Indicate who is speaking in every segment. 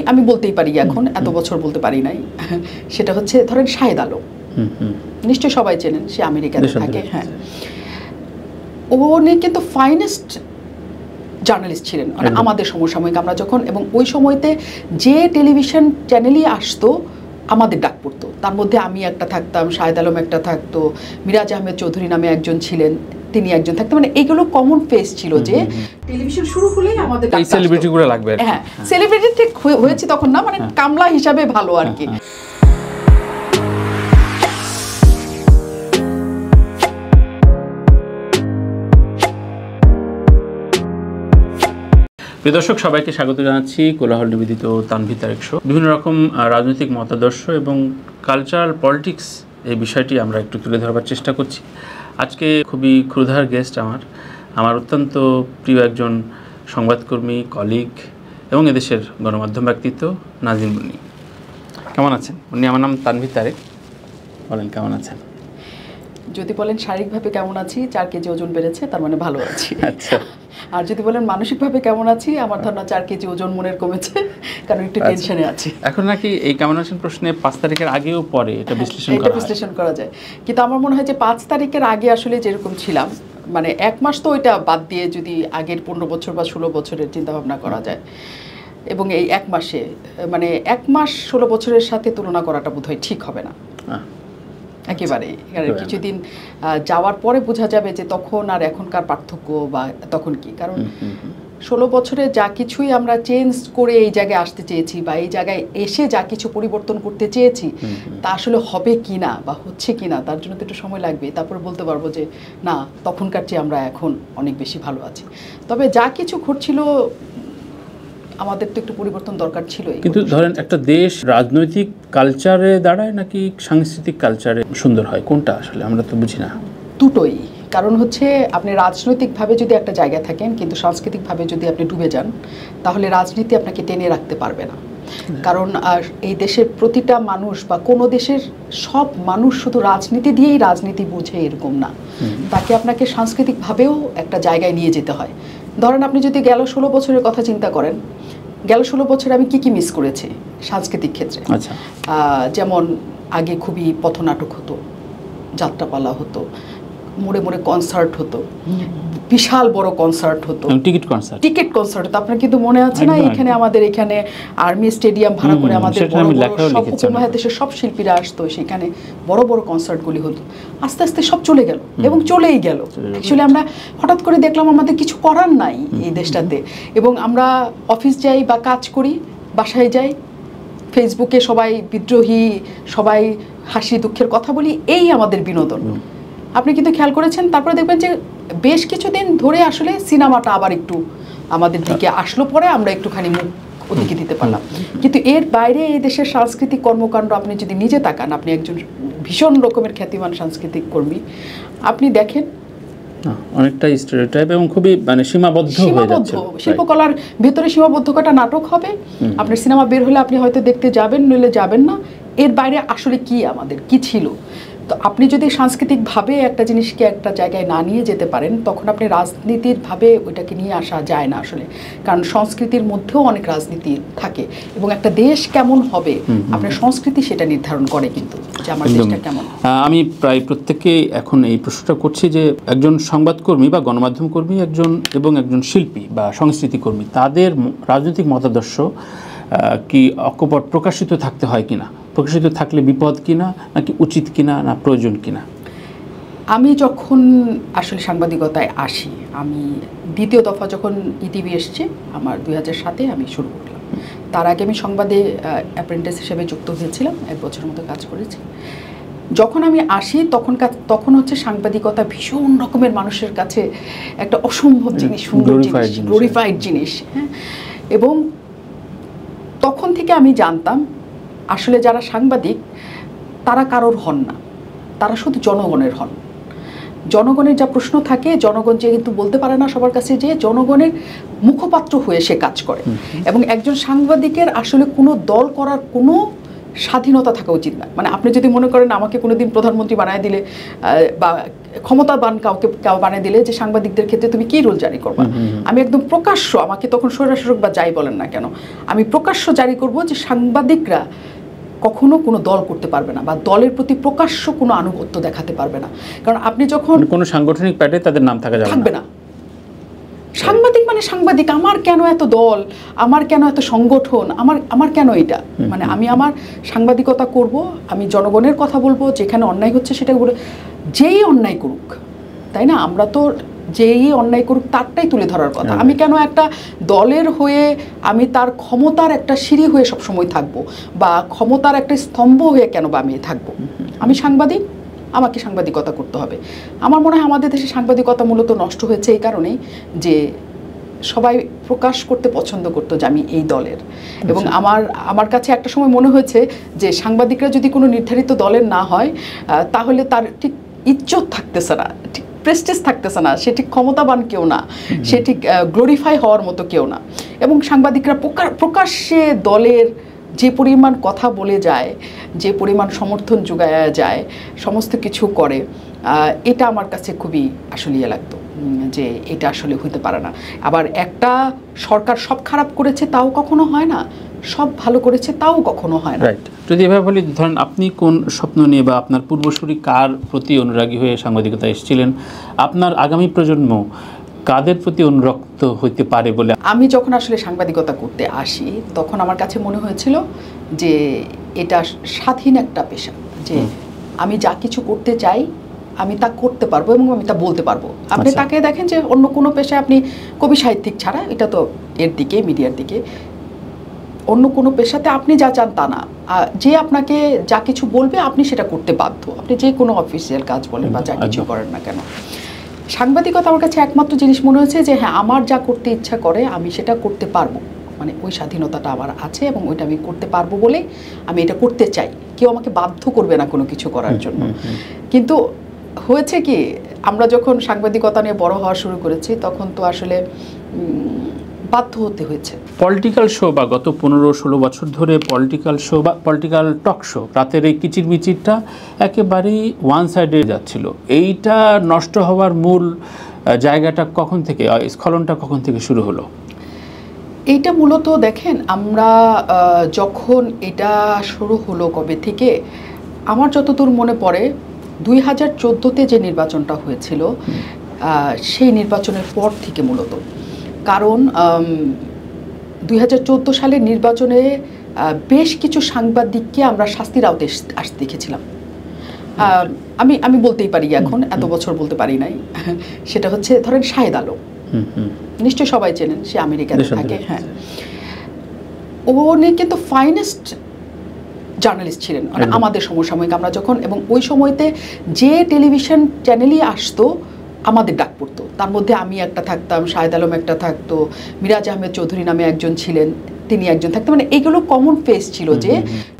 Speaker 1: আমি বলতেই পারি এখন, এত বছর বলতে পারি নাই। সেটা হচ্ছে ধরেন শাহেদ আলম, নিশ্চয়ই সবাই চেনেন, সে আমেরিকাতে থাকে। হ্যাঁ, উনি কিন্তু ফাইনেস্ট জার্নালিস্ট ছিলেন মানে আমাদের সমসাময়িক। আমরা যখন, এবং ওই সময়তে যে টেলিভিশন চ্যানেলই আসতো আমাদের ডাক পড়তো, তার মধ্যে আমি একটা থাকতাম, শাহেদ আলম একটা থাকতো, মিরাজ আহমেদ চৌধুরী নামে একজন ছিলেন, তিনি একজন থাকতেন। মানে এগুলো কমন ফেস ছিল যে টেলিভিশন শুরু হলেই আমাদের
Speaker 2: সেলিব্রিটিগুলো লাগবে।
Speaker 1: হ্যাঁ, সেলিব্রিটি ঠিক হয়েছে তখন না, মানে কামলা হিসাবে ভালো আর কি।
Speaker 2: প্রিয় দর্শক, সবাইকে স্বাগত জানাচ্ছি কোলাহল নিবেদিত তানভীর তারেক শো। বিভিন্ন রকম রাজনৈতিক মতাদর্শ এবং কালচারাল পলিটিক্স এই বিষয়টি আমরা একটু তুলে ধরবার চেষ্টা করছি। আজকে খুবই ক্ষুধার গেস্ট আমার অত্যন্ত প্রিয় একজন সংবাদকর্মী, কলিগ এবং এদেশের গণমাধ্যম ব্যক্তিত্ব নাজিম মুন্নি। কেমন আছেন মুন্নি? আমার নাম তানভীর তারেক। বলেন কেমন আছেন?
Speaker 1: যদি বলেন শারীরিকভাবে কেমন আছি, 4 কেজি ওজন বেড়েছে, তার মানে ভালো আছি।
Speaker 2: আচ্ছা।
Speaker 1: আর যদি বলেন মানসিকভাবে কেমন আছি, আমার ধারণা 4 কেজি ওজন মনের কমেছে, কারণ একটু টেনশনে আছি।
Speaker 2: এখন নাকি এই কেমন আছেন প্রশ্নে 5 তারিখের আগেও পরে এটা বিশ্লেষণ
Speaker 1: করা যায়, কিন্তু আমার মনে হয় যে 5 তারিখের আগে আসলে যেরকম ছিলাম, মানে 1 মাস তো ওইটা বাদ দিয়ে যদি আগের 15 বছর বা 16 বছরের চিন্তা ভাবনা করা যায়, এবং এই 1 মাসে মানে 1 মাস 16 বছরের সাথে তুলনা করাটা বোধহয় ঠিক হবে না একেবারেই। কিছুদিন যাওয়ার পরে বোঝা যাবে যে তখন আর এখনকার পার্থক্য বা তখন কি। কারণ 16 বছরে যা কিছুই আমরা চেঞ্জ করে এই জায়গায় আসতে চেয়েছি বা এই জায়গায় এসে যা কিছু পরিবর্তন করতে চেয়েছি, তা আসলে হবে কিনা বা হচ্ছে কিনা, তার জন্য তো একটু সময় লাগবে। তারপরে বলতে পারবো যে না, তখনকার চেয়ে আমরা এখন অনেক বেশি ভালো আছি। তবে যা কিছু ঘটছিল আমাদের তো একটু পরিবর্তন দরকার ছিল।
Speaker 2: কিন্তু ধরেন একটা দেশ রাজনৈতিক কালচারে দাঁড়ায় নাকি সাংস্কৃতিক কালচারে সুন্দর হয়, কোনটা আসলে আমরা তো বুঝি না।
Speaker 1: দুটোই। কারণ হচ্ছে আপনি রাজনৈতিকভাবে যদি একটা জায়গায় থাকেন কিন্তু সাংস্কৃতিকভাবে যদি আপনি ডুবে যান, তাহলে রাজনীতি আপনাকে টেনে রাখতে পারবে না। কারণ এই দেশের প্রতিটা মানুষ বা কোনো দেশের সব মানুষ শুধু রাজনীতি দিয়েই রাজনীতি বুঝে এরকম না, তাকে আপনাকে সাংস্কৃতিকভাবেও একটা জায়গায় নিয়ে যেতে হয়। ধরেন আপনি যদি গেল 16 বছরের কথা চিন্তা করেন, গেল 16 বছরে আমি কি মিস করেছি সাংস্কৃতিক ক্ষেত্রে।
Speaker 2: আচ্ছা।
Speaker 1: যেমন আগে খুবই পথনাটক হতো, যাত্রাপালা হতো, মোড়ে মোড়ে কনসার্ট হতো, বিশাল বড় কনসার্ট হতো, টিকিট কনসার্ট হতো। আপনার কিন্তু মনে আছে না, এখানে আমাদের এখানে আর্মি স্টেডিয়াম ভাড়া করে আমাদের সব উপমহাদেশের সব শিল্পীরা আসতো, সেখানে বড় বড় কনসার্টগুলি হতো। আস্তে আস্তে সব চলে গেল এবং চলেই গেল। অ্যাকচুয়ালি আমরা হঠাৎ করে দেখলাম আমাদের কিছু করার নাই এই দেশটাতে, এবং আমরা অফিস যাই বা কাজ করি, বাসায় যাই, ফেসবুকে সবাই বিদ্রোহী, সবাই হাসি দুঃখের কথা বলি, এই আমাদের বিনোদন। আপনি কিন্তু খেয়াল করেছেন, তারপরে দেখবেন যে বেশ কিছুদিন ধরে আসলে সিনেমাটা আবার একটু আমাদের দিকে আসলো, পরে আমরা একটুখানি মুখ ওদিকে দিতে পারলাম। কিন্তু এর বাইরে এই দেশের সাংস্কৃতিক কর্মকাণ্ড আপনি যদি নিজে তাকান, আপনি একজন ভীষণ রকমের খ্যাতিমান সাংস্কৃতিক কর্মী, আপনি দেখেন
Speaker 2: অনেকটা স্টেরিওটাইপ এবং খুবই মানে সীমাবদ্ধ হয়ে যাচ্ছে।
Speaker 1: শিল্পকলার ভেতরে সীমাবদ্ধতা নাটক হবে, আপনার সিনেমা বের হলে আপনি হয়তো দেখতে যাবেন, নইলে যাবেন না। এর বাইরে আসলে কি আমাদের কি ছিল? তো আপনি যদি সাংস্কৃতিকভাবে একটা জিনিসকে একটা জায়গায় না নিয়ে যেতে পারেন, তখন আপনি রাজনীতিরভাবে ওইটাকে নিয়ে আসা যায় না আসলে। কারণ সংস্কৃতির মধ্যেও অনেক রাজনীতি থাকে, এবং একটা দেশ কেমন হবে আপনার সংস্কৃতি সেটা নির্ধারণ করে কিন্তু যে আমার দেশটা কেমন।
Speaker 2: আমি প্রায় প্রত্যেককেই এখন এই প্রশ্নটা করছি যে একজন সংবাদকর্মী বা গণমাধ্যম কর্মী এবং একজন শিল্পী বা সংস্কৃতি কর্মী, তাদের রাজনৈতিক মতাদর্শ কি অকপট প্রকাশিত থাকতে হয় কিনা, প্রকাশিত থাকলে বিপদ কিনা, নাকি উচিত কিনা, না প্রয়োজন কিনা?
Speaker 1: আমি যখন আসলে সাংবাদিকতায় আসি, আমি দ্বিতীয় দফা যখন ইটিভি এসছে আমার 2007-এ আমি শুরু করলাম। তার আগে আমি সংবাদে অ্যাপ্রেন্টিস হিসেবে যুক্ত হয়েছিলাম, 1 বছরের মতো কাজ করেছি। যখন আমি আসি তখন হচ্ছে সাংবাদিকতা ভীষণ রকমের মানুষের কাছে একটা অসম্ভব জিনিস, সুন্দর জিনিস, গ্লোরিফাইড জিনিস। হ্যাঁ, এবং তখন থেকে আমি জানতাম আসলে যারা সাংবাদিক তারা কারোর হন না, তারা শুধু জনগণের হন। জনগণের যা প্রশ্ন থাকে, জনগণ যে কিন্তু বলতে পারে না সবার কাছে, যে জনগণের মুখপাত্র হয়ে সে কাজ করে। এবং একজন সাংবাদিকের আসলে কোনো দল করার কোনো স্বাধীনতা থাকা উচিত না। মানে আপনি যদি মনে করেন আমাকে কোনোদিন প্রধানমন্ত্রী বানায় দিলে বা ক্ষমতাবান কাউকে বানিয়ে দিলে যে সাংবাদিকদের ক্ষেত্রে তুমি কি রুল জারি করবা, আমি একদম প্রকাশ্য, আমাকে তখন স্বৈরশাসক বা যাই বলেন না কেন, আমি প্রকাশ্য জারি করব যে সাংবাদিকরা কখনো কোনো দল করতে পারবে না বা দলের প্রতি প্রকাশ্য কোনো আনুগত্য দেখাতে পারবে না। কারণ আপনি যখন
Speaker 2: কোনো সাংগঠনিক প্যাডে তাদের নাম থাকবে না।
Speaker 1: সাংবাদিক মানে সাংবাদিক, আমার কেন এত দল, আমার কেন এত সংগঠন, আমার কেন এটা, মানে আমি আমার সাংবাদিকতা করব, আমি জনগণের কথা বলবো, যেখানে অন্যায় হচ্ছে সেটা বলে, যেই অন্যায় করুক, তাই না, আমরা তো যেই অন্যায় করুক তারটাই তুলে ধরার কথা। আমি কেন একটা দলের হয়ে আমি তার ক্ষমতার একটা সিঁড়ি হয়ে সবসময় থাকবো বা ক্ষমতার একটা স্তম্ভ হয়ে কেন বা আমি থাকবো? আমি সাংবাদিক, আমাকে সাংবাদিকতা করতে হবে। আমার মনে হয় আমাদের দেশে সাংবাদিকতা মূলত নষ্ট হয়েছে এই কারণেই যে সবাই প্রকাশ করতে পছন্দ করতো যে আমি এই দলের, এবং আমার কাছে একটা সময় মনে হয়েছে যে সাংবাদিকরা যদি কোনো নির্ধারিত দলের না হয় তাহলে তার ঠিক ইজ্জত থাকতেছে না, ঠিক প্রেস্টিজ থাকতেছে না, সে ঠিক ক্ষমতাবান কেউ না, সে ঠিক গ্লোরিফাই হওয়ার মতো কেউ না। এবং সাংবাদিকরা প্রকাশ্যে দলের যে পরিমাণ কথা বলে যায়, যে পরিমাণ সমর্থন যোগায় যায়, সমস্ত কিছু করে, এটা আমার কাছে খুবই আসলে ইয়ে লাগতো যে এটা আসলে হইতে পারে না। আবার একটা সরকার সব খারাপ করেছে তাও কখনো হয় না, সব ভালো করেছে তাও কখনো হয় না।
Speaker 2: রাইট। যদি এভাবে বলি, ধরেন আপনি কোন স্বপ্ন নিয়ে বা আপনার পূর্বসূরি কার প্রতি অনুরাগী হয়ে সাংবাদিকতা এসেছিলেন, আপনার আগামী প্রজন্ম কাদের প্রতি অনুরক্ত হইতে পারে বলে?
Speaker 1: আমি যখন আসলে সাংবাদিকতা করতে আসি তখন আমার কাছে মনে হয়েছিল যে এটা স্বাধীন একটা পেশা, যে আমি যা কিছু করতে চাই আমি তা করতে পারবো এবং আমি তা বলতে পারবো। আপনি তাকে দেখেন যে অন্য কোনো পেশায় আপনি কবি সাহিত্যিক ছাড়া, এটা তো এর দিকে মিডিয়ার দিকে, অন্য কোনো পেশাতে আপনি যা চান তা না, যে আপনাকে যা কিছু বলবে আপনি সেটা করতে বাধ্য, আপনি যে কোনো অফিসিয়াল কাজ বলেন বা যা কিছু করেন না কেন। সাংবাদিকতা আমার কাছে একমাত্র জিনিস মনে হয়েছে যে হ্যাঁ, আমার যা করতে ইচ্ছা করে আমি সেটা করতে পারবো, মানে ওই স্বাধীনতাটা আমার আছে এবং ওইটা আমি করতে পারবো বলে আমি এটা করতে চাই, কেউ আমাকে বাধ্য করবে না কোনো কিছু করার জন্য। কিন্তু হয়েছে কি, আমরা যখন সাংবাদিকতা নিয়ে বড় হওয়া শুরু করেছি তখন তো আসলে বাধ্য হতে হয়েছে।
Speaker 2: পলিটিক্যাল শো বা গত 15-16 বছর ধরে পলিটিক্যাল শো বা পলিটিক্যাল টক শো, রাতের এই কিচিরমিচিরটা একেবারেই ওয়ান সাইডে যাচ্ছিল। এইটা নষ্ট হওয়ার মূল জায়গাটা কখন থেকে, স্খলনটা কখন থেকে শুরু হলো?
Speaker 1: এইটা মূলত দেখেন, আমরা যখন এটা শুরু হলো কবে থেকে, আমার যতদূর মনে পড়ে 2014-তে যে নির্বাচনটা হয়েছিল সেই নির্বাচনের পর থেকে মূলত। কারণ 2014 সালের নির্বাচনে বেশ কিছু সাংবাদিককে আমরা শাস্তির আওতায় আসতে দেখেছিলাম। আমি বলতেই পারি এখন, এত বছর বলতে পারি নাই। সেটা হচ্ছে ধরেন শাহেদ আলম, নিশ্চয় সবাই চেনেন, সে আমেরিকাতে থাকে। হ্যাঁ, উনি কিন্তু ফাইনেস্ট জার্নালিস্ট ছিলেন মানে আমাদের সমসাময়িক। আমরা যখন, এবং ওই সময়তে যে টেলিভিশন চ্যানেলই আসতো আমাদের ডাক পড়তো, তার মধ্যে আমি একটা থাকতাম, শাহেদ আলম একটা থাকতো, মিরাজ আহমেদ চৌধুরী নামে একজন ছিলেন, তিনি একজন থাকতেন। মানে এইগুলো কমন ফেস ছিল যে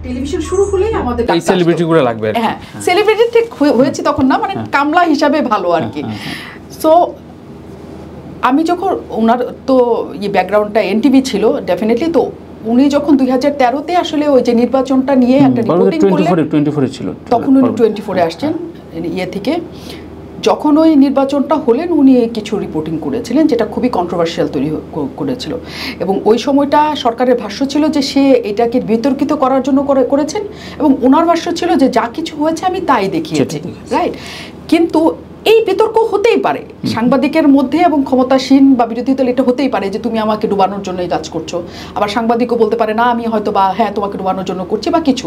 Speaker 1: টেলিভিশন শুরু হলেই আমাদের
Speaker 2: এই সেলিব্রিটিগুলো লাগবে।
Speaker 1: হ্যাঁ, সেলিব্রিটি ঠিক হয়েছে তখন না, মানে কামলা হিসাবে ভালো আর কি। সো আমি যখন, ওনার তো ব্যাকগ্রাউন্ডটা এনটিভি ছিল ডেফিনেটলি, তো উনি যখন 2013-তে আসলে ওই যে নির্বাচনটা নিয়ে একটা রিপোর্টিং করলেন,
Speaker 2: ছিল
Speaker 1: তখন উনি 24-এ আসছেন ইয়ে থেকে। যখন ওই নির্বাচনটা হলেন উনি কিছু রিপোর্টিং করেছিলেন যেটা খুবই কন্ট্রোভার্সিয়াল তৈরি করেছিল, এবং ওই সময়টা সরকারের ভাষ্য ছিল যে সে এটাকে বিতর্কিত করার জন্য করেছেন, এবং ওনার ভাষ্য ছিল যে যা কিছু হয়েছে আমি তাই দেখিয়েছি, রাইট। কিন্তু এই বিতর্ক হতেই পারে সাংবাদিকের মধ্যে এবং ক্ষমতাসীন বা বিরোধী দল, এটা হতেই পারে যে তুমি আমাকে ডুবানোর জন্য এই কাজ করছো। আবার সাংবাদিকও বলতে পারে না আমি হয়তো বা হ্যাঁ তোমাকে ডুবানোর জন্য করছি বা কিছু,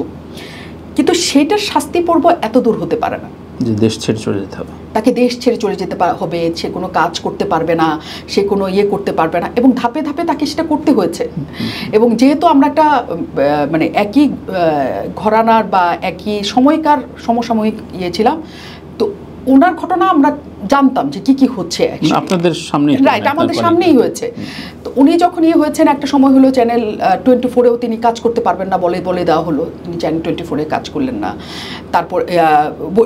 Speaker 1: কিন্তু সেটার শাস্তি পর্ব এত দূর হতে পারে না
Speaker 2: যে দেশ ছেড়ে চলে যেতে হবে,
Speaker 1: তাকে দেশ ছেড়ে চলে যেতে হবে, সে কোনো কাজ করতে পারবে না, সে কোনো ইয়ে করতে পারবে না, এবং ধাপে ধাপে তাকে সেটা করতে হয়েছে। এবং যেহেতু আমরা একটা মানে একই ঘরানার বা একই সময়কার সমসাময়িক ইয়ে ছিলাম, তো ওনার ঘটনা আমরা জানতাম যে কি কি হচ্ছে
Speaker 2: আপনাদের সামনে,
Speaker 1: রাইট, আমাদের সামনেই হয়েছে। তো উনি যখন ইয়ে হয়েছেন, একটা সময় হলো চ্যানেল 24-এও তিনি কাজ করতে পারবেন না বলে দেওয়া হলো, তিনি চ্যানেল 24-এ কাজ করলেন না। তারপর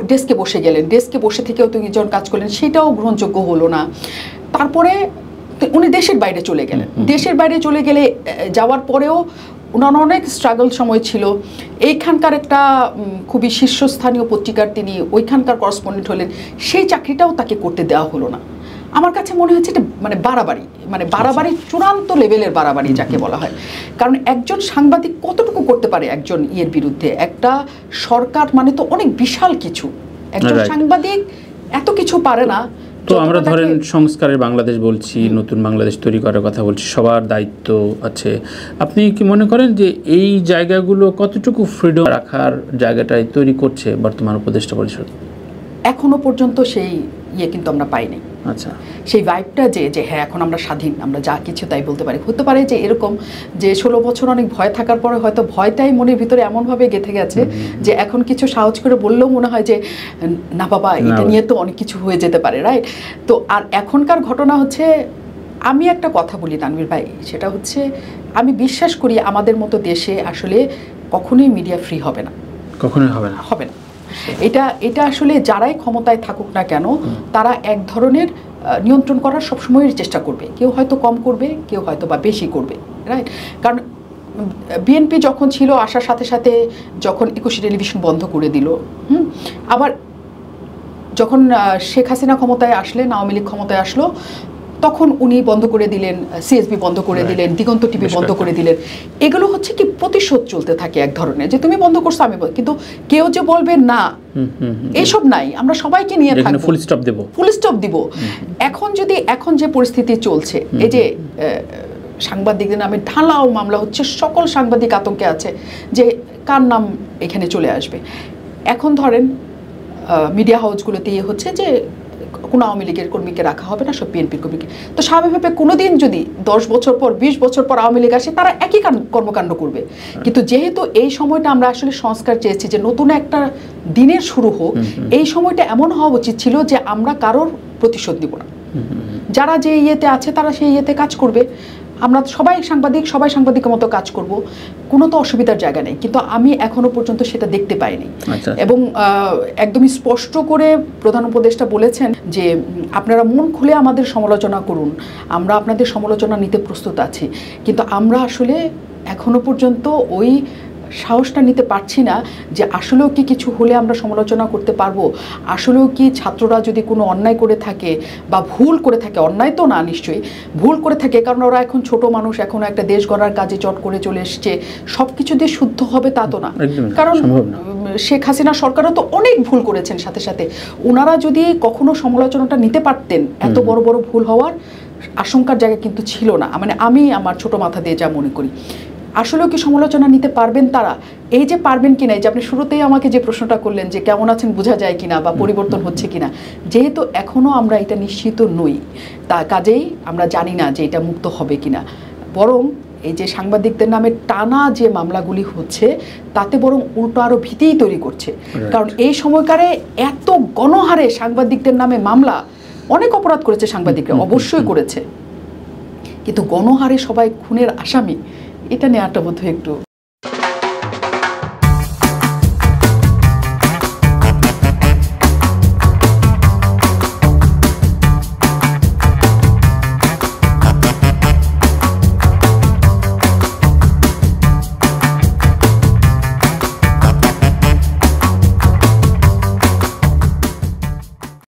Speaker 1: ডেস্কে বসে গেলেন, ডেস্কে বসে থেকেও তিনি যখন কাজ করলেন সেটাও গ্রহণযোগ্য হলো না। তারপরে উনি দেশের বাইরে চলে গেলেন, দেশের বাইরে চলে যাওয়ার পরেও ওনার অনেক স্ট্রাগল সময় ছিল। এইখানকার একটা খুবই শীর্ষস্থানীয় পত্রিকার তিনি ওইখানকার করেসপন্ডেন্ট হলেন, সেই চাকরিটাও তাকে করতে দেওয়া হলো না। আমার কাছে মনে হচ্ছে এটা মানে বাড়াবাড়ি চূড়ান্ত লেভেলের বাড়াবাড়ি যাকে বলা হয়। কারণ একজন সাংবাদিক কতটুকু করতে পারে একজন ইয়ের বিরুদ্ধে? একটা সরকার মানে তো অনেক বিশাল কিছু, একজন সাংবাদিক এত কিছু পারে না।
Speaker 2: তো আমরা ধরেন সংস্কারের বাংলাদেশ বলছি, নতুন বাংলাদেশ তৈরি করার কথা বলছি, সবার দায়িত্ব আছে। আপনি কি মনে করেন যে এই জায়গাগুলো কতটুকু ফ্রিডম রাখার জায়গাটাই তৈরি করছে বর্তমান উপদেষ্টা পরিষদ?
Speaker 1: এখনো পর্যন্ত সেই কিন্তু আমরা পাইনি।
Speaker 2: আচ্ছা,
Speaker 1: সেই ভাইবটা যে হ্যাঁ এখন আমরা স্বাধীন, আমরা যা কিছু তাই বলতে পারি। হতে পারে যে এরকম যে 16 বছর অনেক ভয় থাকার পরে হয়তো ভয়টাই মনের ভিতরে এমনভাবে গেঁথে গেছে যে এখন কিছু সাহস করে বললেও মনে হয় যে না বাবা এটা নিয়ে তো অনেক কিছু হয়ে যেতে পারে, রাইট? তো আর এখনকার ঘটনা হচ্ছে, আমি একটা কথা বলি তানভীর ভাই, সেটা হচ্ছে আমি বিশ্বাস করি আমাদের মতো দেশে আসলে কখনোই মিডিয়া ফ্রি হবে না,
Speaker 2: কখনোই হবে না।
Speaker 1: এটা আসলে যারাই ক্ষমতায় থাকুক না কেন তারা এক ধরনের নিয়ন্ত্রণ করার সবসময়ের চেষ্টা করবে। কেউ হয়তো কম করবে, কেউ হয়তো বা বেশি করবে, রাইট? কারণ বিএনপি যখন ছিল আসার সাথে সাথে যখন 21 টেলিভিশন বন্ধ করে দিল, আবার যখন শেখ হাসিনা ক্ষমতায় আসলেন, আওয়ামী লীগ ক্ষমতায় আসলো, তখন উনি বন্ধ করে দিলেন, সিএসবি বন্ধ করে দিলেন, দিগন্ত টিভি বন্ধ করে দিলেন। এগুলো হচ্ছে কি প্রতিশোধ চলতে থাকে এক ধরনের, যে তুমি বন্ধ করছো আমি, কিন্তু কেউ যে বলবে না এইসব নাই, আমরা সবাইকে নিয়ে থাকবো, ফুল স্টপ দিব। এখন যে পরিস্থিতি চলছে, এই যে সাংবাদিকদের নামে ঢালাও মামলা হচ্ছে, সকল সাংবাদিক আতঙ্কে আছে যে কার নাম এখানে চলে আসবে। এখন ধরেন মিডিয়া হাউসগুলোতে হচ্ছে যে কোনো আওয়ামী লীগের কর্মীকে রাখা হবে না, সব বিএনপির কর্মীকে। তো স্বাভাবিকভাবে কোনোদিন যদি 10 বছর পর 20 বছর পর আওয়ামী লীগ আসে, তারা একই কর্মকাণ্ড করবে। কিন্তু যেহেতু এই সময়টা আমরা আসলে সংস্কার চেয়েছি যে নতুন একটা দিনের শুরু হোক, এই সময়টা এমন হওয়া উচিত ছিল যে আমরা কারোর প্রতিশোধ দিব না। যারা যে ইয়েতে আছে তারা সেই ইয়েতে কাজ করবে, আমরা সবাই সাংবাদিকের মতো কাজ করব, কোনো তো অসুবিধার জায়গা নেই। কিন্তু আমি এখনো পর্যন্ত সেটা দেখতে পাইনি। এবং একদমই স্পষ্ট করে প্রধান উপদেষ্টা বলেছেন যে আপনারা মন খুলে আমাদের সমালোচনা করুন, আমরা আপনাদের সমালোচনা নিতে প্রস্তুত আছি। কিন্তু আমরা আসলে এখনো পর্যন্ত ওই সাহসটা নিতে পারছি না যে আসলেও কি কিছু হলে আমরা সমালোচনা করতে পারবো, আসলেও কি ছাত্ররা যদি কোনো অন্যায় করে থাকে বা ভুল করে থাকে, অন্যায় তো না নিশ্চয়ই, ভুল করে থাকে, কারণ ওরা এখন ছোট মানুষ, এখনো একটা দেশ গড়ার কাজে চট করে চলে এসছে, সব কিছু দিয়ে শুদ্ধ হবে তা তো না। কারণ শেখ হাসিনা সরকারও তো অনেক ভুল করেছেন, সাথে সাথে ওনারা যদি কখনো সমালোচনাটা নিতে পারতেন, এত বড় বড় ভুল হওয়ার আশঙ্কার জায়গা কিন্তু ছিল না। মানে আমি আমার ছোট মাথা দিয়ে যা মনে করি, আসলেও কি সমালোচনা নিতে পারবেন তারা? এই যে পারবেন কিনা, এই যে আপনি শুরুতেই আমাকে যে প্রশ্নটা করলেন যে কেমন আছেন বোঝা যায় কিনা বা পরিবর্তন হচ্ছে কিনা, যেহেতু এখনো আমরা এটা নিশ্চিত নই, তা কাজেই আমরা জানি না যে এটা মুক্ত হবে কিনা। বরং এই যে সাংবাদিকদের নামে টানা যে মামলাগুলি হচ্ছে, তাতে বরং উল্টো আরো ভীতিই তৈরি করছে। কারণ এই সময়কারে এত গণহারে সাংবাদিকদের নামে মামলা, অনেক অপরাধ করেছে সাংবাদিকরা, অবশ্যই করেছে, কিন্তু গণহারে সবাই খুনের আসামি, এটা নেওয়াটা বোধহয় একটু